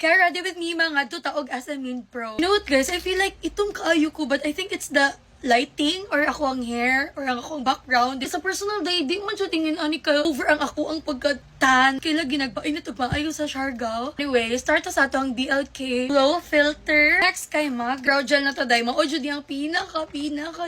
Kaya ready with me mga tutaog as a main pro. You know what guys, I feel like itong kaayo ko, but I think it's the lighting or ako ang hair or ang ako ang background. Sa personal day, di man siya tingin ani ka over ang ako ang pagkatan. Kaya ginagpainit ug maayo sa Siargao. Anyway, start sa ato ang BLK Glow Filter. Next kay mag brow gel na to day. Mao jud yang pinaka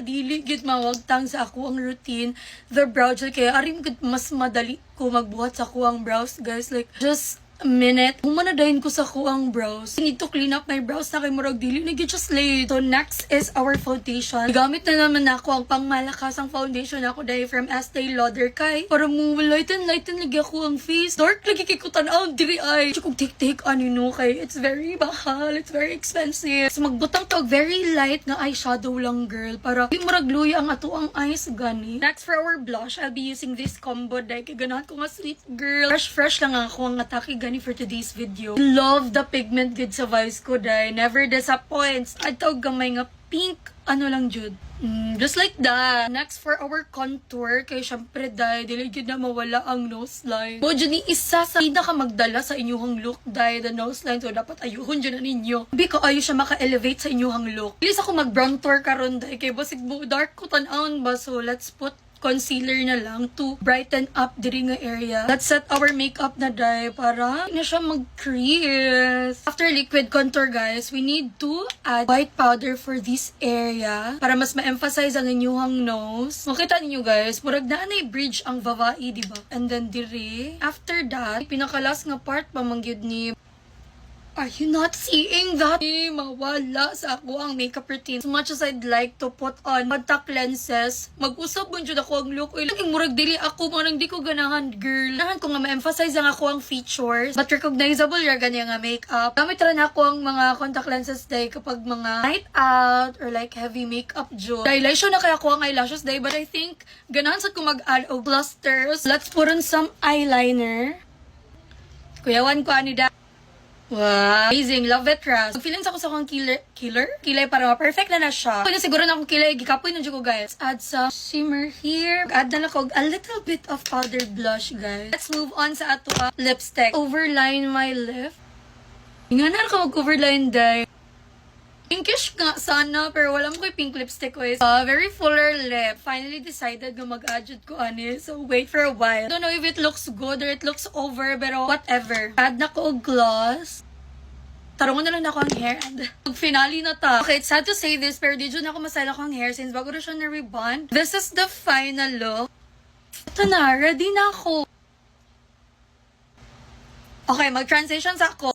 dili gid mawagtang sa ako ang routine. The brow gel kaya arim gud mas madali ko magbuhat sa ako ang brows guys. Like just a minute. Humanadayin ko sa kuang brows. I need to clean up my brows na kay murag dili na just late. So next is our foundation. Gamit na naman ako ang pangmalakasang foundation ako dahil from Estee Lauder kay para mo lighten lagi ako ang face. Dark lagi kay ko tan-aw diri ay. Kung tik ano no kay it's very mahal, it's very expensive. So magbutang to very light nga eyeshadow lang girl para di murag luya ang ato ang eyes gani. Next for our blush, I'll be using this combo dahil kay ganahan ko nga sweet girl. Fresh lang ako ang atake gani for today's video. Love the pigment good sa vibes ko dai. Never disappoints. Adto gamay nga pink ano lang jud. Just like that. Next for our contour kay syempre dai dili gyud na mawala ang nose line. Mo jud ni isa sa pinaka magdala sa inyong look dai the nose line so dapat ayuhon jud na ninyo. Biko ayo siya maka-elevate sa inyong look. Bilis ako mag brown tour karon dai kay basig mo dark ko tan-aon ba so let's put concealer na lang to brighten up diri nga area. Let's set our makeup na dai para na siya mag-crease. After liquid contour guys, we need to add white powder for this area para mas ma-emphasize ang inyong nose. Makita ninyo guys, murag na anay bridge ang vavai, diba? And then diri, after that, pinakalas nga part pa mangyud ni. Are you not seeing that? Mawala sa ako ang makeup routine. As much as I'd like to put on contact lenses, mag-usap mo dyan ako ang look. Uy, laging murag dili ako, marang di ko ganahan, girl. Ganahan ko nga ma-emphasize ang ako ang features, but recognizable ya ganyan nga makeup. Gamit rin ako ang mga contact lenses day kapag mga night out or like heavy makeup dyan. Dilation na kaya ako ang eyelashes day, but I think ganahan sa ko mag-add o clusters. Let's put on some eyeliner. Kuyawan ko ani da. Wow! Amazing! Love it, Ras. Feelings ako sa akong kilay para ma-perfect na siya. Kung siguro na akong kilay, gikapoy na dyan ko, guys. Add some shimmer here. Add na lang ko a little bit of powdered blush, guys. Let's move on sa ato lipstick. Overline my lip. Nga na ako mag-overline, day. Pinkish nga sana, pero wala mo ko'y pink lipstick, guys. Very fuller lip. Finally decided na mag-adjust ko, ani. So, wait for a while. Don't know if it looks good or it looks over, pero whatever. Add na ko gloss. Tarungan na lang ako ang hair and finale na ta. Okay, it's sad to say this, pero di dyan ako masala ko ang hair since bago na siya na-rebond. This is the final look. Ito na, ready na ako. Okay, mag-transition sa ako.